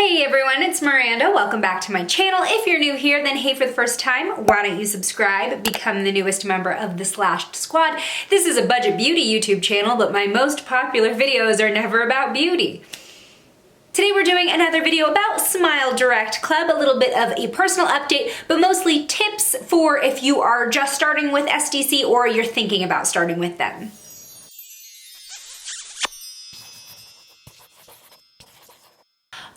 Hey everyone, it's Miranda. Welcome back to my channel. If you're new here, then hey for the first time, why don't you subscribe, become the newest member of the Slashed Squad. This is a budget beauty YouTube channel, but my most popular videos are never about beauty. Today we're doing another video about Smile Direct Club, a little bit of a personal update, but mostly tips for if you are just starting with SDC or you're thinking about starting with them.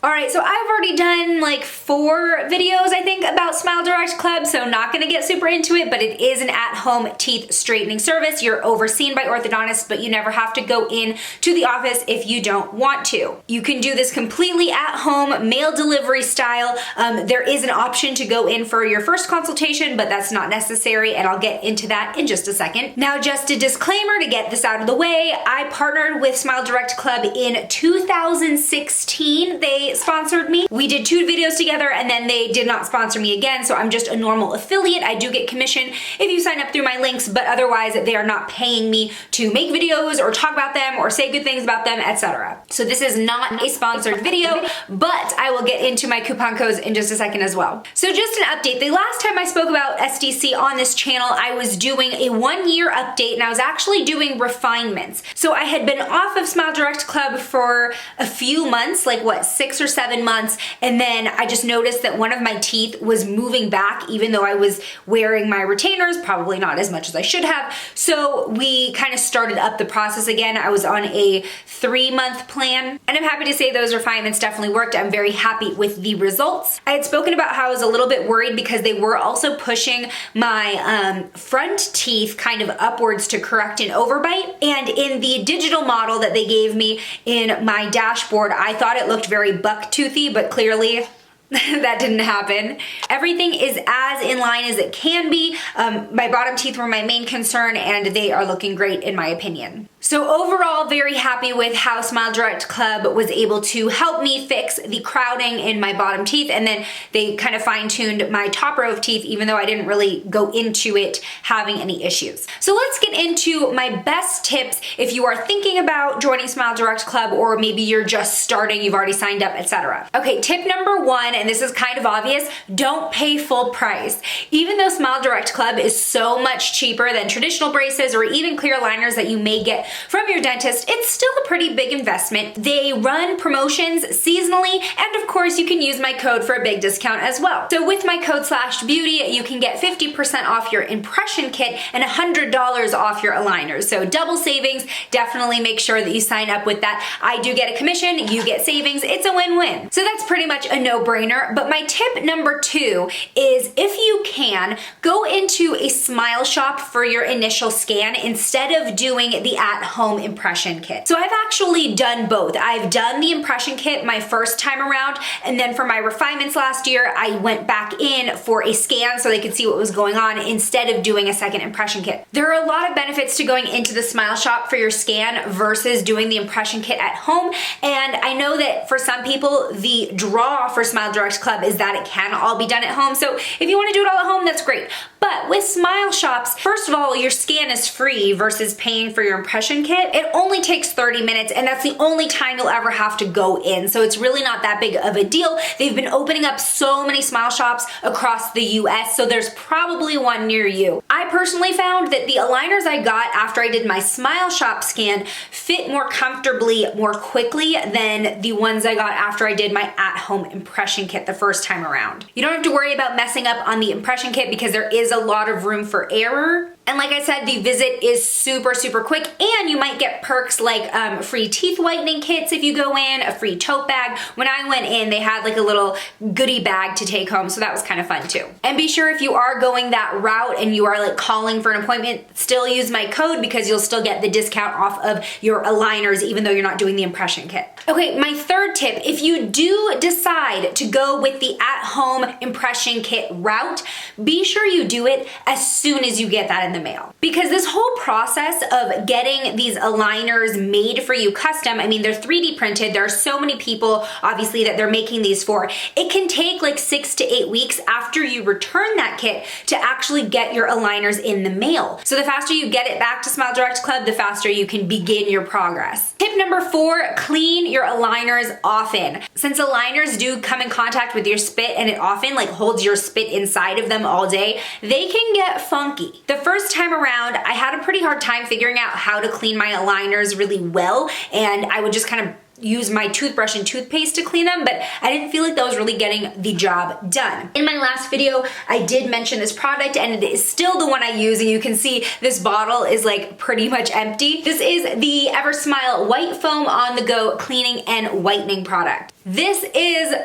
Alright, so I've already done like 4 videos, I think, about Smile Direct Club, so not gonna get super into it, but it is an at-home teeth straightening service. You're overseen by orthodontists, but you never have to go in to the office if you don't want to. You can do this completely at home, mail delivery style. There is an option to go in for your first consultation, but that's not necessary, and I'll get into that in just a second. Now, just a disclaimer to get this out of the way, I partnered with Smile Direct Club in 2016. They sponsored me. We did 2 videos together and then they did not sponsor me again, so I'm just a normal affiliate. I do get commission if you sign up through my links, but otherwise they are not paying me to make videos or talk about them or say good things about them, etc. So this is not a sponsored video, but I will get into my coupon codes in just a second as well. So just an update. The last time I spoke about SDC on this channel, I was doing a 1-year update and I was actually doing refinements. So I had been off of Smile Direct Club for a few months, like what, 6 or 7 months, and then I just noticed that one of my teeth was moving back even though I was wearing my retainers, probably not as much as I should have. So we kind of started up the process again. I was on a 3-month plan, and I'm happy to say those refinements definitely worked. I'm very happy with the results. I had spoken about how I was a little bit worried because they were also pushing my front teeth kind of upwards to correct an overbite, and in the digital model that they gave me in my dashboard, I thought it looked very buck-toothy, but clearly that didn't happen. Everything is as in line as it can be. My bottom teeth were my main concern and they are looking great in my opinion. So overall, very happy with how Smile Direct Club was able to help me fix the crowding in my bottom teeth, and then they kind of fine-tuned my top row of teeth even though I didn't really go into it having any issues. So let's get into my best tips if you are thinking about joining Smile Direct Club or maybe you're just starting, you've already signed up, etc. Okay, tip number 1, and this is kind of obvious, don't pay full price. Even though Smile Direct Club is so much cheaper than traditional braces or even clear aligners that you may get from your dentist, it's still a pretty big investment. They run promotions seasonally, and of course you can use my code for a big discount as well. So with my code /beauty, you can get 50% off your impression kit and $100 off your aligners. So double savings. Definitely make sure that you sign up with that. I do get a commission, you get savings. It's a win-win. So that's pretty much a no-brainer. But my tip number 2 is, if you can, go into a smile shop for your initial scan instead of doing the at-home impression kit. So I've actually done both. I've done the impression kit my first time around, and then for my refinements last year, I went back in for a scan so they could see what was going on instead of doing a second impression kit. There are a lot of benefits to going into the smile shop for your scan versus doing the impression kit at home, and I know that for some people, the draw for Smile Direct Club is that it can all be done at home. So if you want to do it all at home, that's great. But with smile shops, first of all, your scan is free versus paying for your impression kit. It only takes 30 minutes and that's the only time you'll ever have to go in. So it's really not that big of a deal. They've been opening up so many smile shops across the US, so there's probably one near you. I personally found that the aligners I got after I did my smile shop scan fit more comfortably, more quickly than the ones I got after I did my at-home impression kit the first time around. You don't have to worry about messing up on the impression kit because there is a lot of room for error. And like I said, the visit is super, super quick, and you might get perks like free teeth whitening kits if you go in, a free tote bag. When I went in, they had like a little goodie bag to take home, so that was kind of fun too. And be sure if you are going that route and you are like calling for an appointment, still use my code because you'll still get the discount off of your aligners even though you're not doing the impression kit. Okay, my third tip, if you do decide to go with the at-home impression kit route, be sure you do it as soon as you get that in the the mail. Because this whole process of getting these aligners made for you custom, I mean, they're 3D printed. There are so many people, obviously, that they're making these for. It can take like 6 to 8 weeks after you return that kit to actually get your aligners in the mail. So the faster you get it back to Smile Direct Club, the faster you can begin your progress. Tip number 4, clean your aligners often. Since aligners do come in contact with your spit and it often like holds your spit inside of them all day, they can get funky. The first time around, I had a pretty hard time figuring out how to clean my aligners really well, and I would just kind of use my toothbrush and toothpaste to clean them, but I didn't feel like that was really getting the job done. In my last video, I did mention this product, and it is still the one I use, and you can see this bottle is like pretty much empty. This is the EverSmile White Foam On The Go Cleaning and Whitening product. This is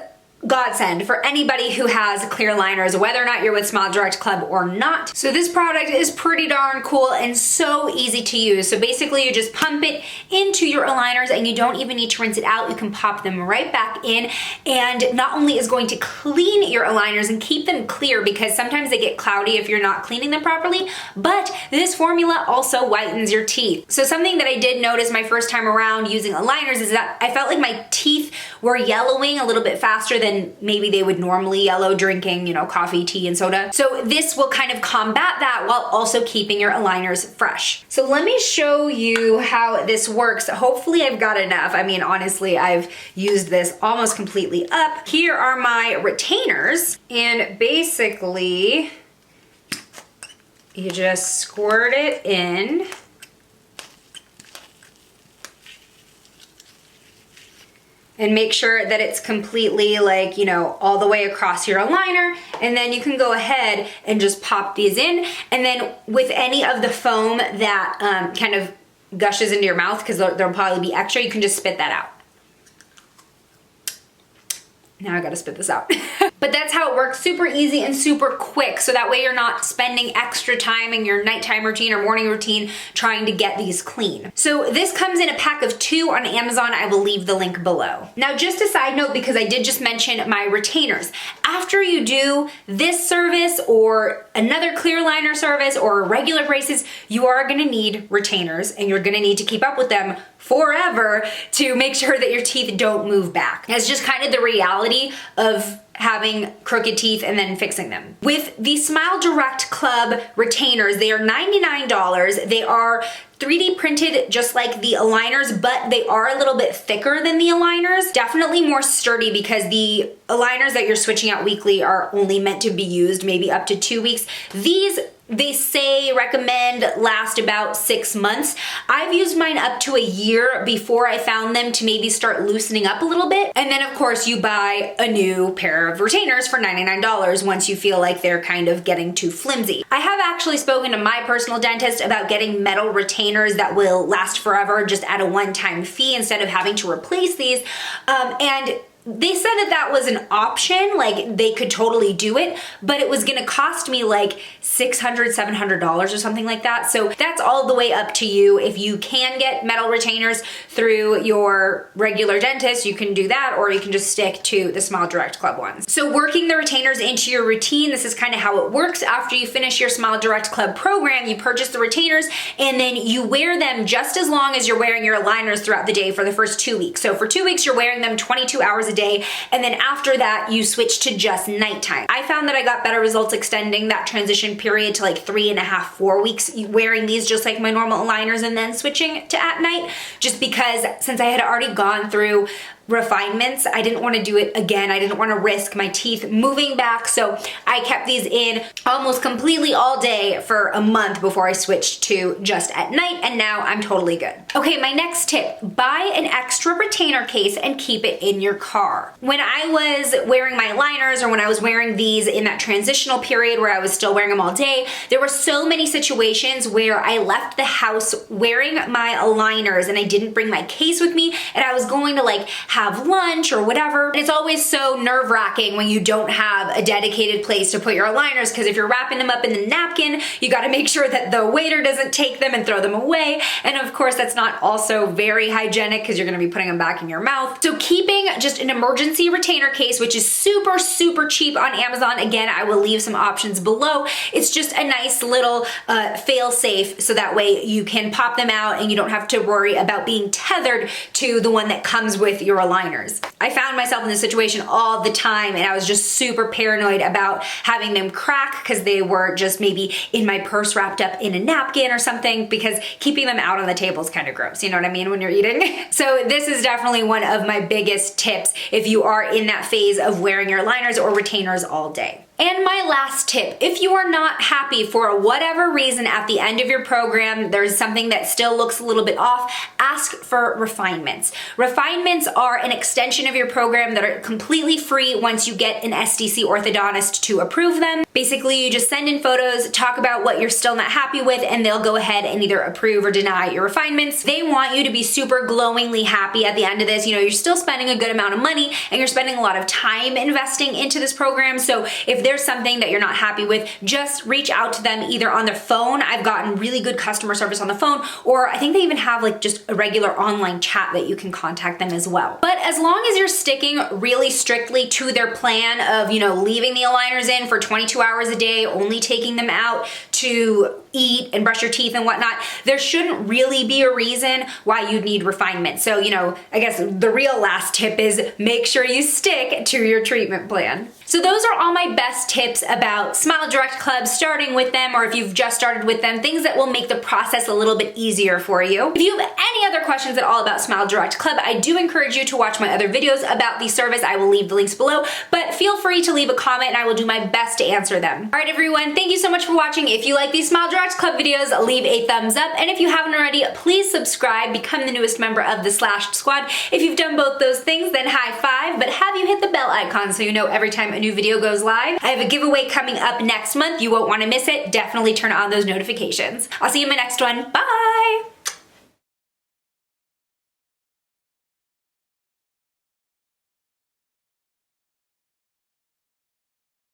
godsend for anybody who has clear liners, whether or not you're with Smile Direct Club or not. So this product is pretty darn cool and so easy to use. So basically you just pump it into your aligners and you don't even need to rinse it out. You can pop them right back in, and not only is going to clean your aligners and keep them clear, because sometimes they get cloudy if you're not cleaning them properly, but this formula also whitens your teeth. So something that I did notice my first time around using aligners is that I felt like my teeth were yellowing a little bit faster than maybe they would normally yellow drinking, you know, coffee, tea, and soda. So this will kind of combat that while also keeping your aligners fresh. So let me show you how this works. Hopefully I've got enough. I mean, honestly, I've used this almost completely up. Here are my retainers, and basically you just squirt it in. And make sure that it's completely like, you know, all the way across your aligner. And then you can go ahead and just pop these in. And then with any of the foam that kind of gushes into your mouth, because there'll probably be extra, you can just spit that out. Now I gotta spit this out. But that's how it works, super easy and super quick, so that way you're not spending extra time in your nighttime routine or morning routine trying to get these clean. So this comes in a pack of 2 on Amazon. I will leave the link below. Now just a side note, because I did just mention my retainers. After you do this service or another clear liner service or regular braces, you are gonna need retainers, and you're gonna need to keep up with them forever to make sure that your teeth don't move back. That's just kind of the reality of having crooked teeth and then fixing them. With the Smile Direct Club retainers, they are $99. They are 3D printed just like the aligners, but they are a little bit thicker than the aligners. Definitely more sturdy, because the aligners that you're switching out weekly are only meant to be used maybe up to 2 weeks. These, they say, recommend last about 6 months. I've used mine up to a year before I found them to maybe start loosening up a little bit. And then of course you buy a new pair of retainers for $99 once you feel like they're kind of getting too flimsy. I have actually spoken to my personal dentist about getting metal retainers that will last forever just at a one-time fee instead of having to replace these. And they said that that was an option, like they could totally do it, but it was gonna cost me like $600, $700 or something like that. So that's all the way up to you. If you can get metal retainers through your regular dentist, you can do that, or you can just stick to the Smile Direct Club ones. So working the retainers into your routine, this is kind of how it works. After you finish your Smile Direct Club program, you purchase the retainers and then you wear them just as long as you're wearing your aligners throughout the day for the first 2 weeks. So for 2 weeks, you're wearing them 22 hours a day, and then after that you switch to just nighttime. I found that I got better results extending that transition period to like 3.5, 4 weeks, wearing these just like my normal aligners and then switching to at night, just because since I had already gone through refinements, I didn't want to do it again. I didn't want to risk my teeth moving back, so I kept these in almost completely all day for a month before I switched to just at night, and now I'm totally good. Okay, my next tip, buy an extra retainer case and keep it in your car. When I was wearing my aligners, or when I was wearing these in that transitional period where I was still wearing them all day, there were so many situations where I left the house wearing my aligners and I didn't bring my case with me, and I was going to like have have lunch or whatever. And it's always so nerve-wracking when you don't have a dedicated place to put your aligners, because if you're wrapping them up in the napkin, you gotta make sure that the waiter doesn't take them and throw them away. And of course, that's not also very hygienic because you're gonna be putting them back in your mouth. So keeping just an emergency retainer case, which is super, super cheap on Amazon. Again, I will leave some options below. It's just a nice little fail-safe, so that way you can pop them out and you don't have to worry about being tethered to the one that comes with your aligners. I found myself in this situation all the time, and I was just super paranoid about having them crack because they were just maybe in my purse wrapped up in a napkin or something, because keeping them out on the table is kind of gross, you know what I mean, when you're eating. So this is definitely one of my biggest tips if you are in that phase of wearing your aligners or retainers all day. And my last tip, if you are not happy for whatever reason at the end of your program, there's something that still looks a little bit off, ask for refinements. Refinements are an extension of your program that are completely free once you get an SDC orthodontist to approve them. Basically, you just send in photos, talk about what you're still not happy with, and they'll go ahead and either approve or deny your refinements. They want you to be super glowingly happy at the end of this. You know, you're still spending a good amount of money and you're spending a lot of time investing into this program. So if there's something that you're not happy with, just reach out to them either on their phone. I've gotten really good customer service on the phone, or I think they even have like just a regular online chat that you can contact them as well. But as long as you're sticking really strictly to their plan of, you know, leaving the aligners in for 22 hours a day, only taking them out to eat and brush your teeth and whatnot, there shouldn't really be a reason why you'd need refinement. So, you know, I guess the real last tip is make sure you stick to your treatment plan. So those are all my best tips about Smile Direct Club, starting with them, or if you've just started with them, things that will make the process a little bit easier for you. If you have any other questions at all about Smile Direct Club, I do encourage you to watch my other videos about the service. I will leave the links below, but feel free to leave a comment and I will do my best to answer them. All right, everyone, thank you so much for watching. If you like these Smile Direct Club videos, leave a thumbs up. And if you haven't already, please subscribe, become the newest member of the Slashed Squad. If you've done both those things, then high five, but have you hit the bell icon so you know every time a new video goes live. I have a giveaway coming up next month. You won't want to miss it. Definitely turn on those notifications. I'll see you in my next one. Bye!